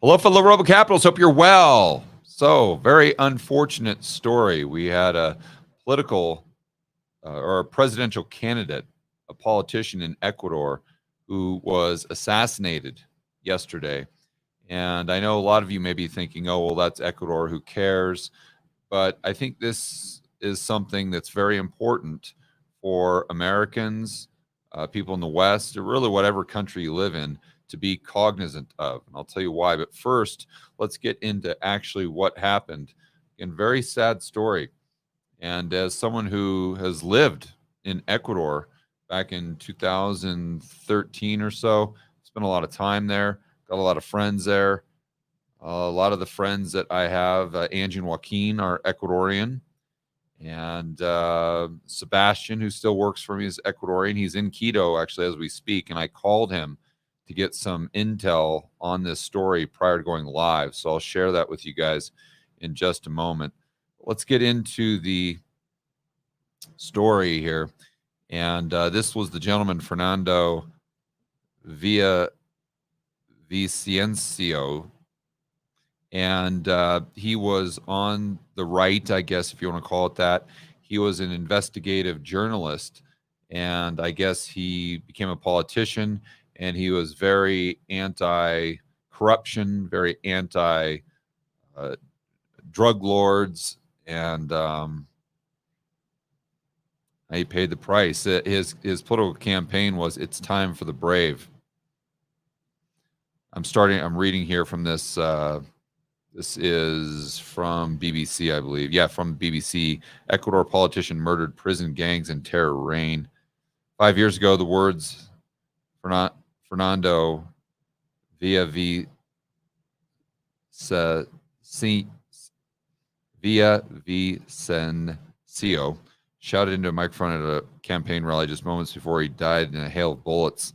Hello, fellow Rebel Capitals. Hope you're well. So, very unfortunate story. We had a political or a presidential candidate, a politician in Ecuador, who was assassinated yesterday. And I know a lot of you may be thinking, oh, well, that's Ecuador. Who cares? But I think this is something that's very important for Americans, people in the West, or really whatever country you live in, to be cognizant of. And I'll tell you why. But first, let's get into actually what happened. Again, very sad story. And as someone who has lived in Ecuador back in 2013 or so, spent a lot of time there, got a lot of friends there. A lot of the friends that I have, Angie and Joaquin, are Ecuadorian. And Sebastian, who still works for me, is Ecuadorian. He's in Quito, actually, as we speak. And I called him to get some intel on this story prior to going live. So I'll share that with you guys in just a moment. Let's get into the story here. And this was the gentleman, Fernando Vicencio. And he was on the right, I guess, if you want to call it that. He was an investigative journalist, and I guess he became a politician, and he was very anti-corruption, very anti-drug lords, and he paid the price. His political campaign was, "It's time for the brave." I'm reading here from this. This is from BBC, I believe. Yeah, from BBC. Ecuador politician murdered, prison gangs and terror reign. 5 years ago, the words Fernando Villavicencio shouted into a microphone at a campaign rally just moments before he died in a hail of bullets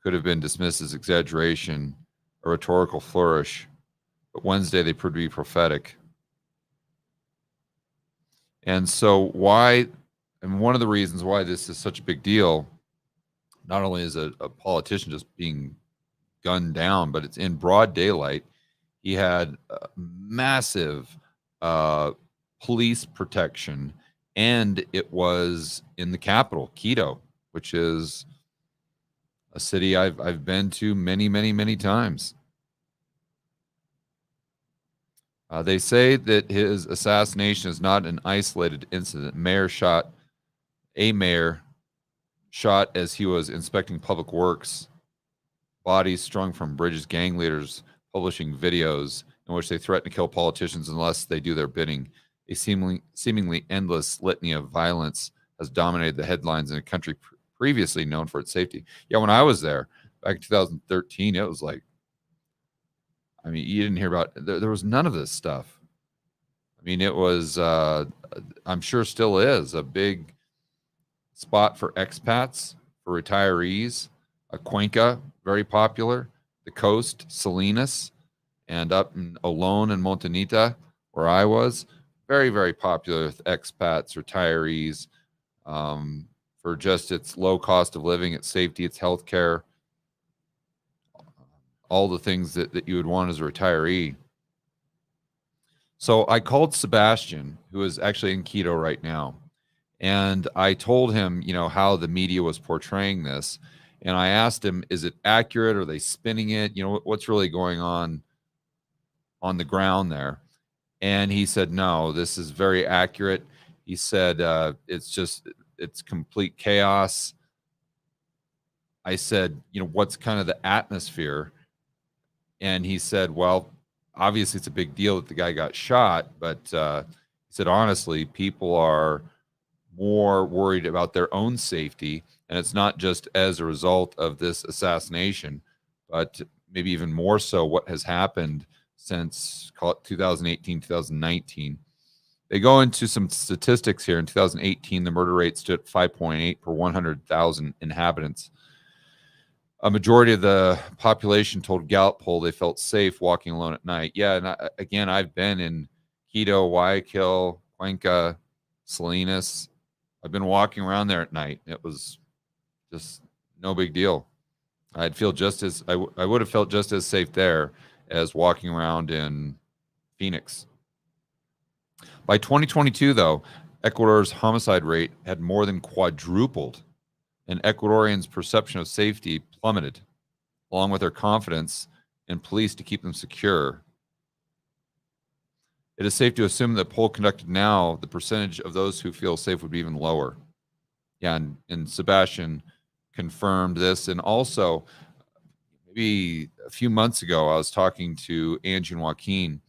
could have been dismissed as exaggeration, a rhetorical flourish. But Wednesday, they proved to be prophetic. And so and one of the reasons why this is such a big deal, not only is a politician just being gunned down, but it's in broad daylight. He had massive police protection, and it was in the capital, Quito, which is a city I've been to many, many, many times. They say that his assassination is not an isolated incident. A mayor shot as he was inspecting public works. Bodies strung from bridges, gang leaders publishing videos in which they threaten to kill politicians unless they do their bidding. A seemingly endless litany of violence has dominated the headlines in a country previously known for its safety. Yeah, when I was there back in 2013, it was like, I mean, you didn't hear about, there was none of this stuff. I mean, it was, I'm sure still is, a big spot for expats, for retirees. Cuenca, very popular. The coast, Salinas, and up in Olón and Montanita, where I was, very, very popular with expats, retirees, for just its low cost of living, its safety, its healthcare, all the things that you would want as a retiree. So I called Sebastian, who is actually in Quito right now, and I told him, how the media was portraying this. And I asked him, is it accurate? Are they spinning it? What's really going on the ground there? And he said, no, this is very accurate. He said, it's complete chaos. I said, what's kind of the atmosphere? And he said, well, obviously it's a big deal that the guy got shot, but he said, honestly, people are more worried about their own safety, and it's not just as a result of this assassination, but maybe even more so what has happened since, call it 2018, 2019. They go into some statistics here. In 2018, the murder rate stood at 5.8 per 100,000 inhabitants. A majority of the population told Gallup poll they felt safe walking alone at night. Yeah, and I've been in Quito, Guayaquil, Cuenca, Salinas. I've been walking around there at night. It was just no big deal. I would have felt just as safe there as walking around in Phoenix. By 2022, though, Ecuador's homicide rate had more than quadrupled, and Ecuadorians' perception of safety plummeted, along with their confidence in police to keep them secure. It is safe to assume that poll conducted now, the percentage of those who feel safe would be even lower. Yeah, and Sebastian confirmed this. And also, maybe a few months ago, I was talking to Angie and Joaquin,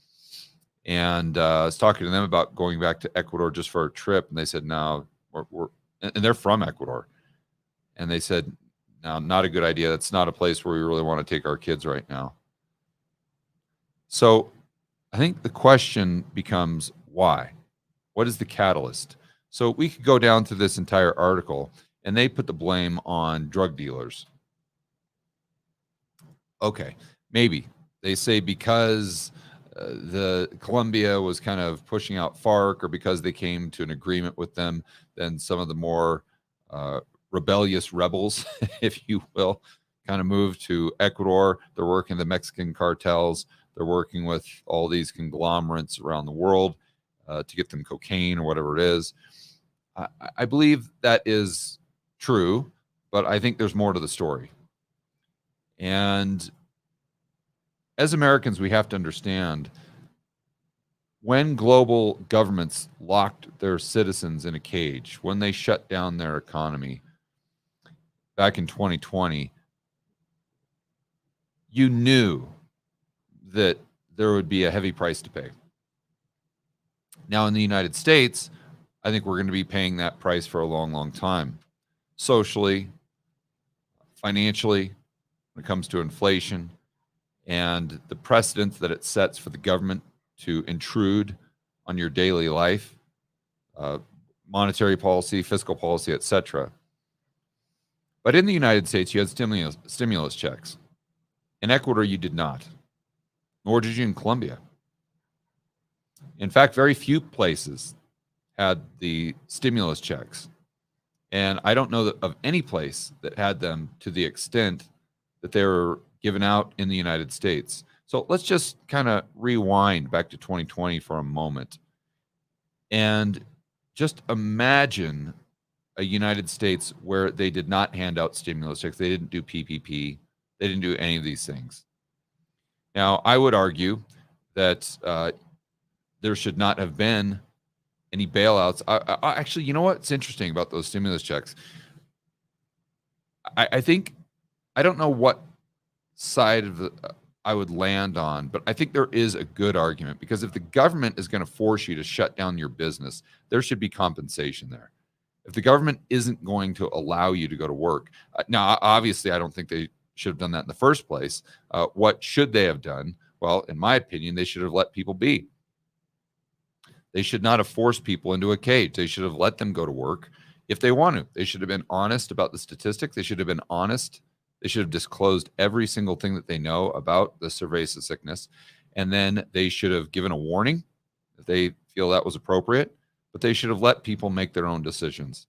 and I was talking to them about going back to Ecuador just for a trip. And they said, no, and they're from Ecuador. And they said, no, not a good idea. That's not a place where we really want to take our kids right now. So I think the question becomes why? What is the catalyst? So we could go down to this entire article, and they put the blame on drug dealers. Okay, maybe. They say because the Colombia was kind of pushing out FARC, or because they came to an agreement with them, then some of the more rebellious rebels, if you will, kind of moved to Ecuador. They're working the Mexican cartels. They're working with all these conglomerates around the world to get them cocaine or whatever it is. I believe that is true, but I think there's more to the story. And as Americans, we have to understand when global governments locked their citizens in a cage, when they shut down their economy back in 2020, you knew that there would be a heavy price to pay. Now, in the United States, I think we're going to be paying that price for a long, long time. Socially, financially, when it comes to inflation, and the precedents that it sets for the government to intrude on your daily life, monetary policy, fiscal policy, etc. But in the United States, you had stimulus checks. In Ecuador, you did not, nor did you in Colombia. In fact, very few places had the stimulus checks. And I don't know of any place that had them to the extent that they were given out in the United States. So let's just kind of rewind back to 2020 for a moment. And just imagine a United States where they did not hand out stimulus checks. They didn't do PPP. They didn't do any of these things. Now, I would argue that there should not have been any bailouts. Actually, you know what's interesting about those stimulus checks? I think, I don't know what side of the I would land on, but I think there is a good argument, because if the government is going to force you to shut down your business, there should be compensation there. If the government isn't going to allow you to go to work, now, obviously, I don't think they should have done that in the first place. What should they have done? Well, in my opinion, they should have let people be. They should not have forced people into a cage. They should have let them go to work if they want to. They should have been honest about the statistics. They should have been honest. They should have disclosed every single thing that they know about the cerveza sickness. And then they should have given a warning if they feel that was appropriate. But they should have let people make their own decisions.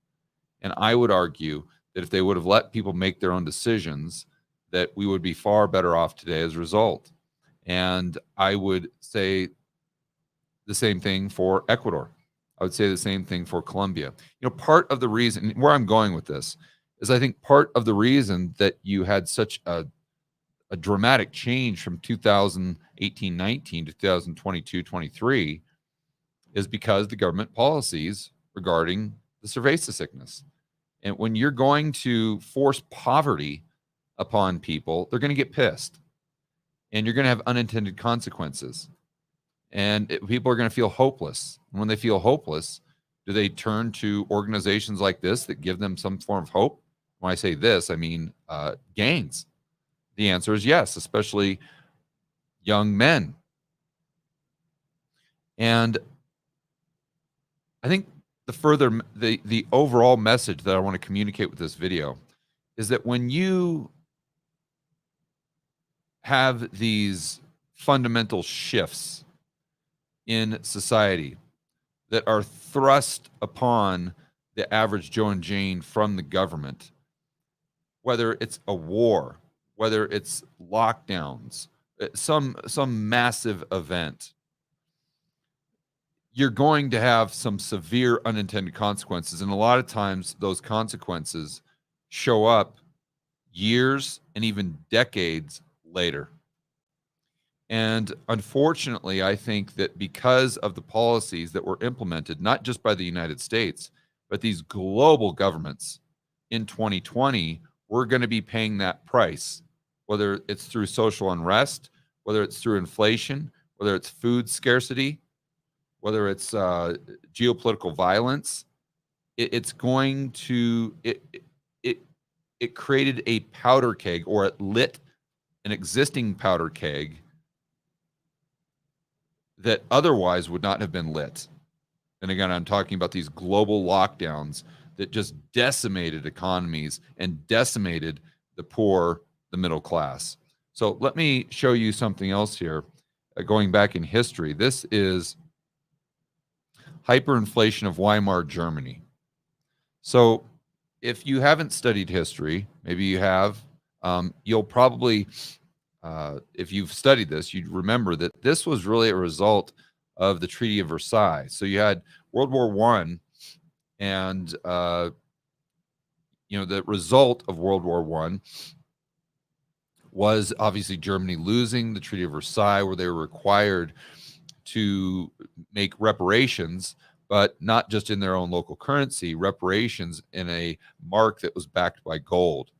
And I would argue that if they would have let people make their own decisions, that we would be far better off today as a result. And I would say the same thing for Ecuador. I would say the same thing for Colombia. You know, part of the reason, where I'm going with this, is I think part of the reason that you had such a dramatic change from 2018-19 to 2022-23 is because the government policies regarding the cerveza sickness. And when you're going to force poverty upon people, they're going to get pissed. And you're going to have unintended consequences. And people are going to feel hopeless. And when they feel hopeless, do they turn to organizations like this that give them some form of hope? When I say this, I mean gangs. The answer is yes, especially young men. And I think the overall message that I want to communicate with this video is that when you have these fundamental shifts in society that are thrust upon the average Joe and Jane from the government, whether it's a war, whether it's lockdowns, some massive event, you're going to have some severe unintended consequences. And a lot of times those consequences show up years and even decades later. And unfortunately, I think that because of the policies that were implemented, not just by the United States, but these global governments in 2020, we're going to be paying that price, whether it's through social unrest, whether it's through inflation, whether it's food scarcity, whether it's geopolitical violence. It's going to it created a powder keg, or it lit an existing powder keg that otherwise would not have been lit. And again, I'm talking about these global lockdowns that just decimated economies and decimated the poor, the middle class. So let me show you something else here. Going back in history, this is hyperinflation of Weimar Germany. So if you haven't studied history, maybe you have, you'll probably, if you've studied this, you'd remember that this was really a result of the Treaty of Versailles. So you had World War I, and the result of World War I was obviously Germany losing the Treaty of Versailles, where they were required to make reparations, but not just in their own local currency, reparations in a mark that was backed by gold.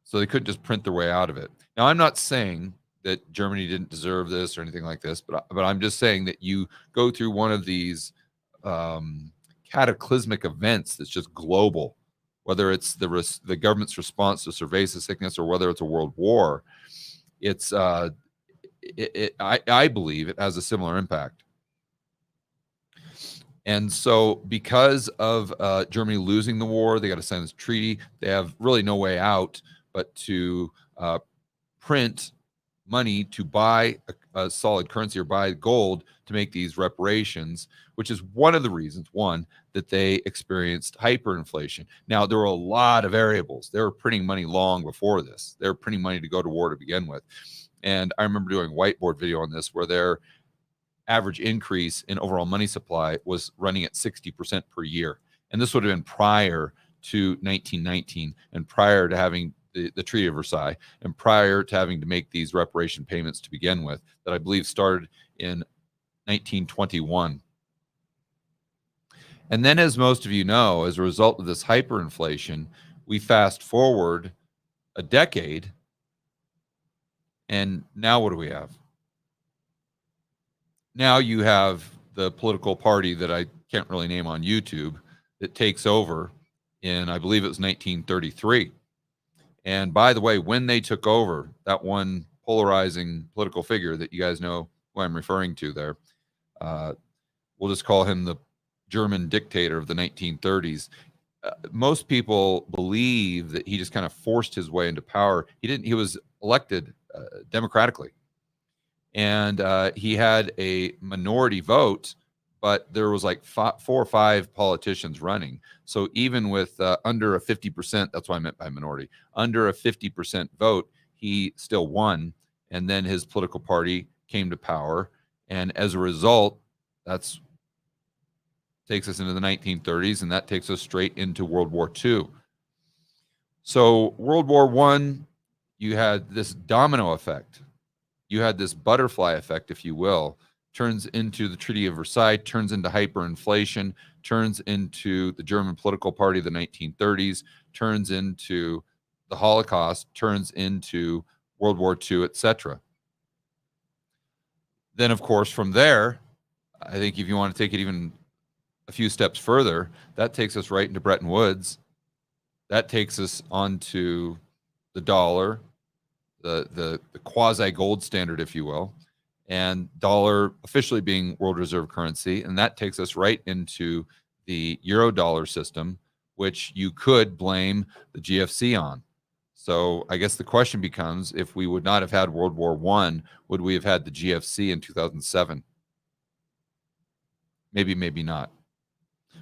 So they couldn't just print their way out of it. Now, I'm not saying that Germany didn't deserve this or anything like this, but I'm just saying that you go through one of these cataclysmic events that's just global, whether it's the government's response to cerveza sickness or whether it's a world war. It's I believe it has a similar impact. And so because of Germany losing the war, they got to sign this treaty. They have really no way out but to print money to buy a solid currency or buy gold to make these reparations, which is one of the reasons, one, that they experienced hyperinflation. Now, there were a lot of variables. They were printing money long before this. They were printing money to go to war to begin with. And I remember doing a whiteboard video on this where their average increase in overall money supply was running at 60% per year. And this would have been prior to 1919 and prior to having the Treaty of Versailles and prior to having to make these reparation payments to begin with, that I believe started in 1921. And then, as most of you know, as a result of this hyperinflation, we fast forward a decade, and now what do we have? Now you have the political party that I can't really name on YouTube that takes over in, I believe it was 1933. And by the way, when they took over, that one polarizing political figure that you guys know who I'm referring to there, we'll just call him the German dictator of the 1930s. Most people believe that he just kind of forced his way into power. He didn't. He was elected democratically. And he had a minority vote, but there was like 4 or 5 politicians running. So even with under a 50%, that's what I meant by minority, under a 50% vote, he still won. And then his political party came to power. And as a result, that's takes us into the 1930s, and that takes us straight into World War II. So World War I, you had this domino effect. You had this butterfly effect, if you will, turns into the Treaty of Versailles, turns into hyperinflation, turns into the German political party of the 1930s, turns into the Holocaust, turns into World War II, etc. Then, of course, from there, I think if you want to take it even a few steps further, that takes us right into Bretton Woods. That takes us onto the dollar, the quasi gold standard, if you will, and dollar officially being world reserve currency. And that takes us right into the euro dollar system, which you could blame the GFC on. So I guess the question becomes, if we would not have had World War I, would we have had the GFC in 2007? Maybe, maybe not.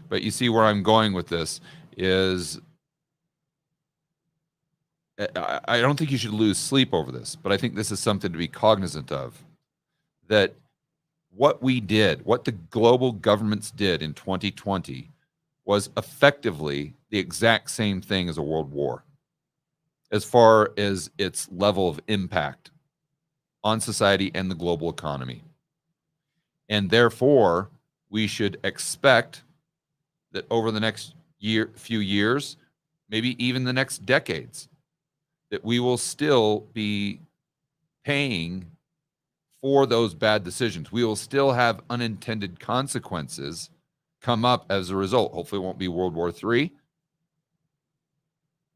But you see where I'm going with this is I don't think you should lose sleep over this, but I think this is something to be cognizant of, that what we did, what the global governments did in 2020 was effectively the exact same thing as a world war as far as its level of impact on society and the global economy. And therefore, we should expect that over the next few years, maybe even the next decades, that we will still be paying for those bad decisions. We will still have unintended consequences come up as a result. Hopefully, it won't be World War III.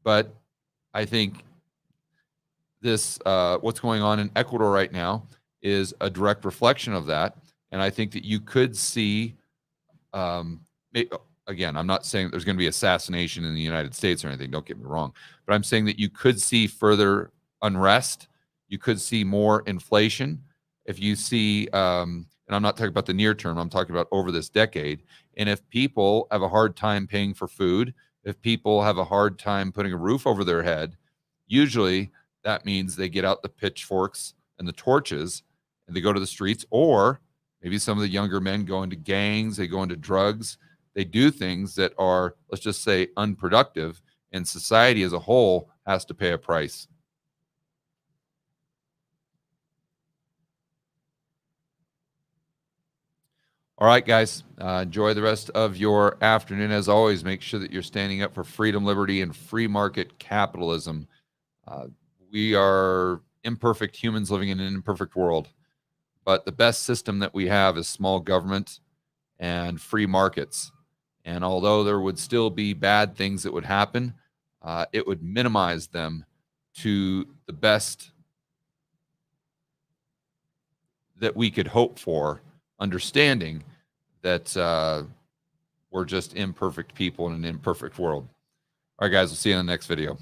But I think this, what's going on in Ecuador right now, is a direct reflection of that. And I think that you could see, again, I'm not saying that there's going to be assassination in the United States or anything, don't get me wrong, but I'm saying that you could see further unrest. You could see more inflation. If you see, and I'm not talking about the near term, I'm talking about over this decade. And if people have a hard time paying for food, if people have a hard time putting a roof over their head, usually that means they get out the pitchforks and the torches and they go to the streets, or maybe some of the younger men go into gangs, they go into drugs, they do things that are, let's just say, unproductive, and society as a whole has to pay a price. All right, guys, enjoy the rest of your afternoon. As always, make sure that you're standing up for freedom, liberty, and free market capitalism. We are imperfect humans living in an imperfect world, but the best system that we have is small government and free markets. And although there would still be bad things that would happen, it would minimize them to the best that we could hope for, understanding that we're just imperfect people in an imperfect world. All right, guys, we'll see you in the next video.